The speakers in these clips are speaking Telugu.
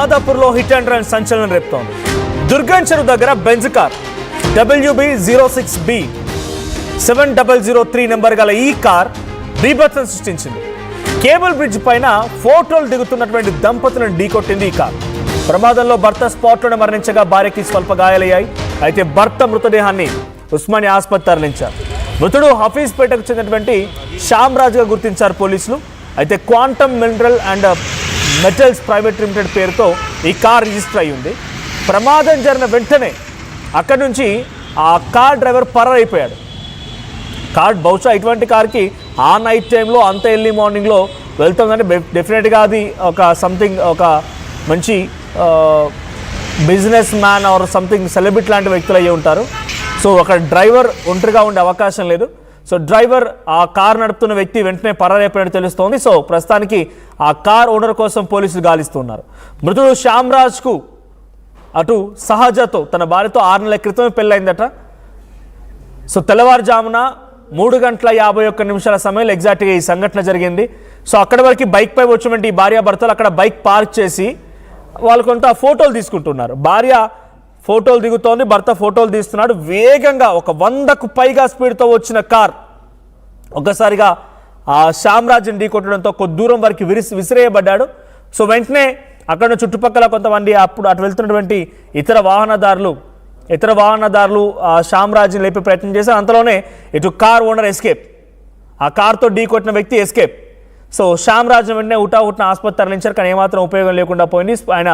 మాదాపూర్లో హిట్ అండ్ రన్ సంచలనం రేపుతోంది. దుర్గం చెరువు దగ్గర బెంజ్ కార్ WB06B 7003 నెంబర్ గల ఈ కార్ బీభత్సం సృష్టించింది. కేబుల్ బ్రిడ్జ్ పైన ఫోటోలు దిగుతున్నటువంటి దంపతులను ఢీకొట్టింది ఈ కార్. ప్రమాదంలో భర్త స్పాట్లోనే మరణించగా భార్యకి స్వల్ప గాయాలయ్యాయి. అయితే భర్త మృతదేహాన్ని ఉస్మానియా ఆసుపత్రి తరలించారు. మృతుడు హఫీజ్పేటకు చెందినటువంటి శ్యామ్ రాజ్గా గుర్తించారు పోలీసులు. అయితే quantum mineral and metals private limited పేరుతో ఈ కార్ రిజిస్టర్ అయి ఉంది. ప్రమాదం జరిగిన వెంటనే అక్కడి నుంచి ఆ కార్ డ్రైవర్ పరారైపోయాడు. కార్ బహుశా ఇటువంటి కార్కి ఆ నైట్ టైంలో అంత ఎర్లీ మార్నింగ్లో వెళ్తుందంటే డెఫినెట్గా అది ఒక సంథింగ్ ఒక మంచి business man or something celebrity లాంటి వ్యక్తులు అయ్యి ఉంటారు. సో ఒక డ్రైవర్ ఒంటరిగా ఉండే అవకాశం లేదు. సో డ్రైవర్ ఆ కార్ నడుపుతున్న వ్యక్తి వెంటనే పరారైపోయినట్టు తెలుస్తోంది. సో ప్రస్తుతానికి ఆ కార్ ఓనర్ కోసం పోలీసులు గాలిస్తున్నారు. మృతుడు శ్యామ్ రాజ్కు అటు సహజతో తన భార్యతో 6 నెలల క్రితమే పెళ్ళైందట. సో తెల్లవారుజామున 3:51 సమయంలో ఎగ్జాక్ట్గా ఈ సంఘటన జరిగింది. సో అక్కడి వరకు బైక్ పై వచ్చినటువంటి ఈ భార్యాభర్తలు అక్కడ బైక్ పార్క్ చేసి వాళ్ళు కొంత ఫోటోలు తీసుకుంటున్నారు. భార్య ఫోటోలు దిగుతోంది, భర్త ఫోటోలు తీస్తున్నాడు. వేగంగా ఒక 100కు పైగా స్పీడ్తో వచ్చిన కార్ ఒక్కసారిగా ఆ శ్యామ్ రాజ్ని ఢీకొట్టడంతో కొద్ది దూరం వరకు విసిరేయబడ్డాడు. సో వెంటనే అక్కడ చుట్టుపక్కల కొంతమంది అప్పుడు అటు వెళ్తున్నటువంటి ఇతర వాహనదారులు ఆ శ్యామ్ రాజ్ని లేపే ప్రయత్నం చేశారు. అంతలోనే ఇటు కార్ ఓనర్ ఎస్కేప్, ఆ కార్తో ఢీకొట్టిన వ్యక్తి ఎస్కేప్. సో శ్యామ్ రాజ్ని వెంటనే హుటాహుటిన ఆసుపత్రి తరలించారు. కానీ ఏమాత్రం ఉపయోగం లేకుండా పోయింది. ఆయన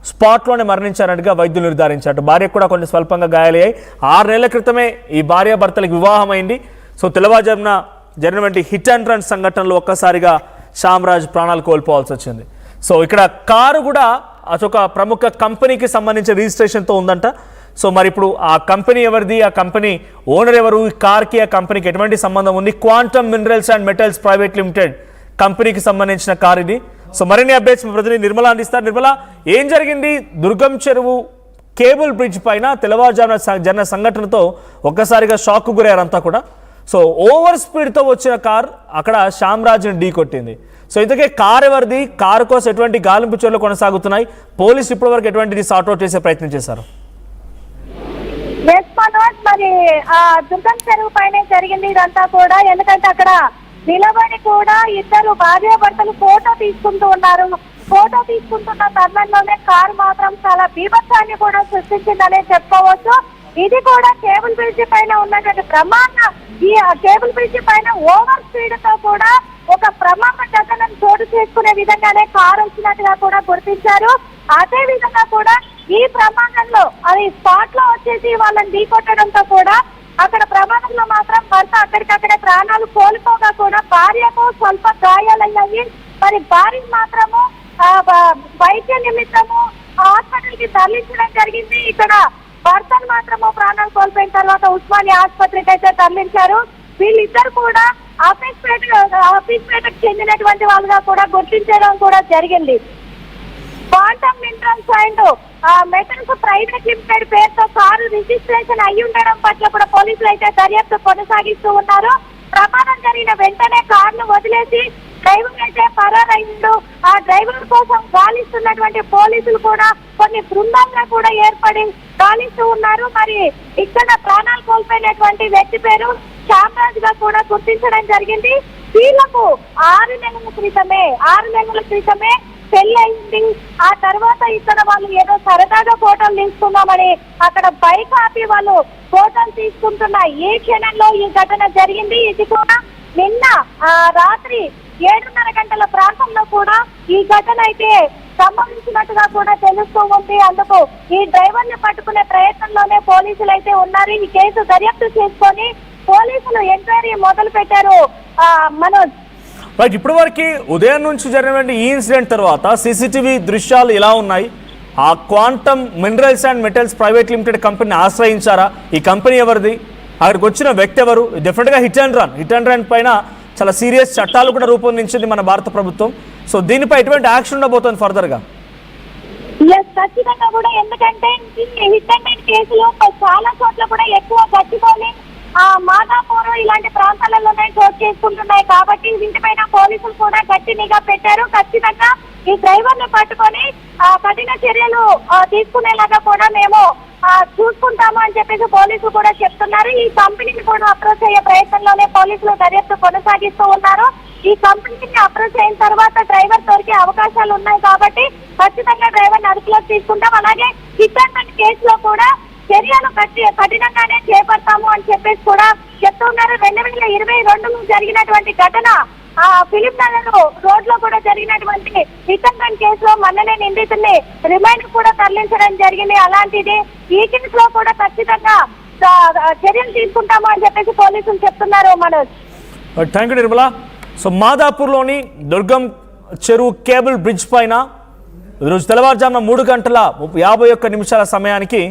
స్పాట్లోనే మరణించారన్నట్టుగా వైద్యులు నిర్ధారించారు. భార్యకు కూడా కొన్ని స్వల్పంగా గాయాలయ్యాయి. 6 నెలల క్రితమే ఈ భార్యాభర్తలకు వివాహం అయింది. సో తెల్లవారుజామున జరిగినటువంటి హిట్ అండ్ రన్ సంఘటనలో ఒక్కసారిగా శ్యామ్ రాజ్ ప్రాణాలు కోల్పోవాల్సి వచ్చింది. సో ఇక్కడ కారు కూడా అదొక ప్రముఖ కంపెనీకి సంబంధించిన రిజిస్ట్రేషన్తో ఉందంట. సో మరి ఇప్పుడు ఆ కంపెనీ ఎవరిది, ఆ కంపెనీ ఓనర్ ఎవరు, ఈ కార్కి ఆ కంపెనీకి ఎటువంటి సంబంధం ఉంది? Quantum minerals and metals private limited కంపెనీకి సంబంధించిన కార్ ఇది. సో మరిన్ని అప్డేట్స్ మా ప్రతినిధి నిర్మల అందిస్తారు. నిర్మల, ఏం జరిగింది? దుర్గం చెరువు కేబుల్ బ్రిడ్జ్ పైన తెల్లవారుజామున జరిగిన సంఘటనతో ఒక్కసారిగా షాక్కు గురయ్యారంతా కూడా. సో ఓవర్ స్పీడ్తో వచ్చిన కార్ అక్కడ శ్యామ్ రాజ్ని ఢీకొట్టింది. సో ఇంతకే కార్ ఎవరిది? కారు కోసం ఎటువంటి గాలింపు చర్యలు కొనసాగుతున్నాయి? పోలీసు ఇప్పటివరకు ఎటువంటిది సార్ట్అవుట్ చేసే ప్రయత్నం చేశారు? మరి దుర్గం చెరువు పైన జరిగింది ఇదంతా కూడా. ఎందుకంటే అక్కడ నిలబడి కూడా ఇద్దరు భార్యాభర్తలు ఫోటో తీసుకుంటూ ఉన్నారు. ఫోటో తీసుకుంటున్న తరుణంలోనే కారు మాత్రం చాలా బీభత్సాన్ని కూడా సృష్టించిందనే చెప్పుకోవచ్చు. ఇది కూడా కేబుల్ బ్రిడ్జి పైన ఉన్నటువంటి ప్రమాదం. ఈ కేబుల్ బ్రిడ్జి పైన ఓవర్ స్పీడ్ తో కూడా ఒక ప్రమాద ఘటనను చోటు చేసుకునే విధంగానే కారు వచ్చినట్టుగా కూడా గుర్తించారు. అదే విధంగా కూడా ఈ ప్రమాదంలో అది స్పాట్ లో వచ్చేసి వాళ్ళని ఢీకొట్టడంతో కూడా అక్కడ ప్రమాదంలో మాత్రం భర్త అక్కడికక్కడే ప్రాణాలు కోల్పోగా కూడా భార్యకు స్వల్ప గాయాలయ్యాయి. మరి భార్య మాత్రము వైద్య నిమిత్తము హాస్పిటల్ కి తరలించడం జరిగింది. ఇక్కడ భర్తను మాత్రము ప్రాణాలు కోల్పోయిన తర్వాత ఉస్మానియా ఆసుపత్రికి అయితే తరలించారు. వీళ్ళిద్దరు కూడా హఫీజ్పేటకు చెందినటువంటి వాళ్ళుగా కూడా గుర్తించడం కూడా జరిగింది. Quantum minerals and metals private limited పేరుతో కారు రిజిస్ట్రేషన్ అయ్యి ఉండడం పట్ల కూడా పోలీసులు అయితే దర్యాప్తు కొనసాగిస్తూ ఉన్నారు. ప్రమాదం జరిగిన వెంటనే కారును వదిలేసి డ్రైవర్ అయితే పరారైండు. ఆ డ్రైవర్ కోసం గాలిస్తున్నటువంటి పోలీసులు కూడా కొన్ని బృందాలుగా కూడా ఏర్పడి గాలిస్తూ ఉన్నారు. మరి ఇక్కడ ప్రాణాలు కోల్పోయినటువంటి వ్యక్తి పేరు శ్యామ్ రాజ్ గా కూడా గుర్తించడం జరిగింది. వీళ్లకు 6 నెలల క్రితమే పెళ్లి అయింది. ఆ తర్వాత ఇక్కడ వాళ్ళు ఏదో సరదాగా ఫోటోలు తీసుకుందామని అక్కడ బైక్ ఆపి వాళ్ళు ఫోటోలు తీసుకుంటున్న ఈ క్షణంలో ఈ ఘటన జరిగింది. ఇది కూడా నిన్న రాత్రి 7:30 గంటల ప్రాంతంలో కూడా ఈ ఘటన అయితే సంభవించినట్టుగా కూడా తెలుస్తూ ఉంది. అందుకు ఈ డ్రైవర్ ని పట్టుకునే ప్రయత్నంలోనే పోలీసులు అయితే ఉన్నారు. ఈ కేసు దర్యాప్తు చేసుకొని పోలీసులు ఎంక్వైరీ మొదలు పెట్టారు. మనోజ్, రైట్, ఇప్పటి వరకు ఉదయం నుంచి జరిగినటువంటి ఈ ఇన్సిడెంట్ తర్వాత సీసీటీవీ దృశ్యాలు ఎలా ఉన్నాయి? ఆ quantum minerals and metals private limited కంపెనీని ఆశ్రయించారా? ఈ కంపెనీ ఎవరిది? అక్కడికి వచ్చిన వ్యక్తి ఎవరు? డెఫినెట్గా హిట్ అండ్ రన్ పైన చాలా సీరియస్ చట్టాలు కూడా రూపొందించింది మన భారత ప్రభుత్వం. సో దీనిపై ఎటువంటి యాక్షన్ ఉండబోతోంది ఫర్దర్ గా? ఖచ్చితంగా కూడా. ఎందుకంటే హిట్ అండ్ రన్ కేసులు చాలా చోట్ల కూడా ఎక్కువ గచ్చిబౌలి మాదాపూర్ ఇలాంటి ప్రాంతాలలోనే చోటు చేసుకుంటున్నాయి. కాబట్టి వీటిపైన పోలీసులు కూడా గట్టి నిఘా పెట్టారు. ఖచ్చితంగా ఈ డ్రైవర్ ని పట్టుకొని కఠిన కఠిన చర్యలు తీసుకునేలాగా కూడా మేము చూసుకుంటాము అని చెప్పేసి పోలీసులు కూడా చెప్తున్నారు. ఈ కంపెనీని కూడా అప్రోచ్ అయ్యే ప్రయత్నంలోనే పోలీసులు దర్యాప్తు కొనసాగిస్తూ ఉన్నారు. ఈ కంపెనీని అప్రోచ్ అయిన తర్వాత డ్రైవర్ దొరికే అవకాశాలు ఉన్నాయి కాబట్టి ఖచ్చితంగా డ్రైవర్ ని అదుపులోకి తీసుకుంటాం. అలాగే హిట్ అండ్ రన్ కేసులో కూడా చర్యలు కఠినంగానే చేపడతాము అని చెప్పేసి కూడా చెప్తున్నారు. 2022లో జరిగినటువంటి ఘటన ఫిలిం నగర్ రోడ్ లో కూడా జరిగినటువంటి హిట్ అండ్ రన్ కేసులో మొన్ననే నిందితుల్ని రిమైండ్ కూడా తరలించడం జరిగింది. అలాంటిది ఈ కేసులో కూడా ఖచ్చితంగా చర్యలు తీసుకుంటాము అని చెప్పేసి పోలీసులు చెప్తున్నారు. Manoj, thank you Nirmala. So మాదాపూర్లోని దుర్గం చెరువు కేబుల్ బ్రిడ్జ్ పైన ఈరోజు తెల్లవారుజామున 3:51 సమయానికి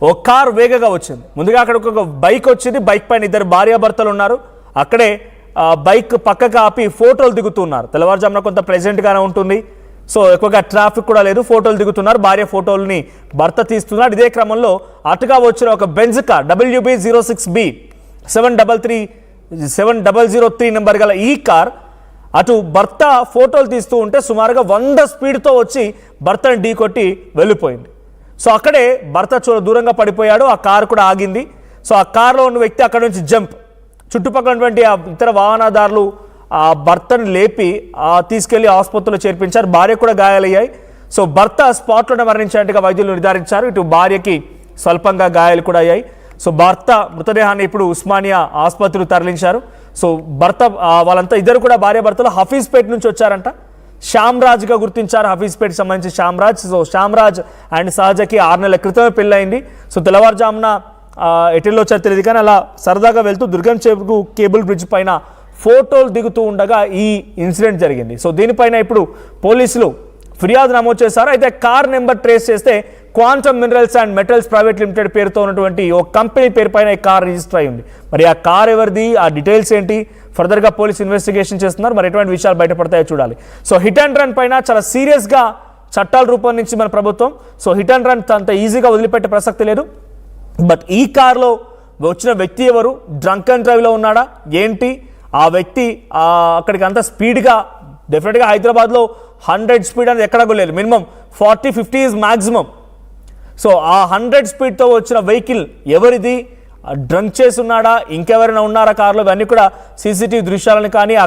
ఓ కార్ వేగంగా వచ్చింది. ముందుగా అక్కడ ఒక బైక్ వచ్చింది. బైక్ పైన ఇద్దరు భార్యాభర్తలు ఉన్నారు. అక్కడే బైక్ పక్కకు ఆపి ఫోటోలు దిగుతున్నారు. తెల్లవారుజామున కొంత ప్లెజెంట్గానే ఉంటుంది. సో ఎక్కువగా ట్రాఫిక్ కూడా లేదు. ఫోటోలు దిగుతున్నారు. భార్య ఫోటోల్ని భర్త తీస్తున్నారు. ఇదే క్రమంలో అటుగా వచ్చిన ఒక బెంజ్ కార్ WB06B 7003 నెంబర్ గల ఈ కార్ అటు భర్త ఫోటోలు తీస్తూ ఉంటే సుమారుగా 100 స్పీడ్తో వచ్చి భర్తను ఢీకొట్టి వెళ్ళిపోయింది. సో అక్కడే భర్త దూరంగా పడిపోయాడు. ఆ కారు కూడా ఆగింది. సో ఆ కారులో ఉన్న వ్యక్తి అక్కడ నుంచి జంప్, చుట్టుపక్కల ఉన్నటువంటి ఆ ఇతర వాహనదారులు ఆ భర్తను లేపి తీసుకెళ్లి ఆసుపత్రిలో చేర్పించారు. భార్య కూడా గాయాలయ్యాయి. సో భర్త స్పాట్లోనే మరణించినట్టుగా వైద్యులు నిర్ధారించారు. ఇటు భార్యకి స్వల్పంగా గాయాలు కూడా అయ్యాయి. సో భర్త మృతదేహాన్ని ఇప్పుడు ఉస్మానియా ఆసుపత్రికి తరలించారు. సో భర్త వాళ్ళంతా ఇద్దరు కూడా భార్యాభర్తలు హఫీజ్పేట్ నుంచి వచ్చారంట. శ్యామ్రాజ్గా గుర్తించారు. హఫీజ్పేట్కి సంబంధించి శ్యామ్రాజ్. సో శ్యామ్రాజ్ అండ్ సహజకి 6 నెలల క్రితమే పెళ్ళయింది. సో తెల్లవారుజామున ఎటిల్లో తెలియదు కానీ అలా సరదాగా వెళ్తూ దుర్గం చెరువు కేబుల్ బ్రిడ్జ్ పైన ఫోటోలు దిగుతూ ఉండగా ఈ ఇన్సిడెంట్ జరిగింది. సో దీనిపైన ఇప్పుడు పోలీసులు ఫిర్యాదు నమోదు చేశారు. అయితే కార్ నెంబర్ ట్రేస్ చేస్తే quantum minerals and metals private limited పేరుతో ఉన్నటువంటి ఓ కంపెనీ పేరు పైన ఈ కార్ రిజిస్టర్ అయి ఉంది. మరి ఆ కార్ ఎవరిది, ఆ డీటెయిల్స్ ఏంటి, ఫర్దర్గా పోలీసు ఇన్వెస్టిగేషన్ చేస్తున్నారు. మరి ఎటువంటి విషయాలు బయటపడతాయో చూడాలి. సో హిట్ అండ్ రన్ పైన చాలా సీరియస్గా చట్టాలు రూపొందించి మన ప్రభుత్వం. సో హిట్ అండ్ రన్ అంత ఈజీగా వదిలిపెట్టే ప్రసక్తి లేదు. బట్ ఈ కార్లో వచ్చిన వ్యక్తి ఎవరు, డ్రంక్ అండ్ డ్రైవ్లో ఉన్నాడా ఏంటి, ఆ వ్యక్తి అక్కడికి అంత స్పీడ్గా డెఫినెట్గా హైదరాబాద్లో 100 స్పీడ్ అనేది ఎక్కడ లేదు. Minimum 40-50 is maximum. సో ఆ 100 స్పీడ్తో వచ్చిన వెహికల్ ఎవరిది, డ్రంక్ చేసి ఉన్నాడా, ఇంకెవరైనా ఉన్నారా కార్లో, ఇవన్నీ కూడా సీసీటీవీ దృశ్యాలను కానీ ఆ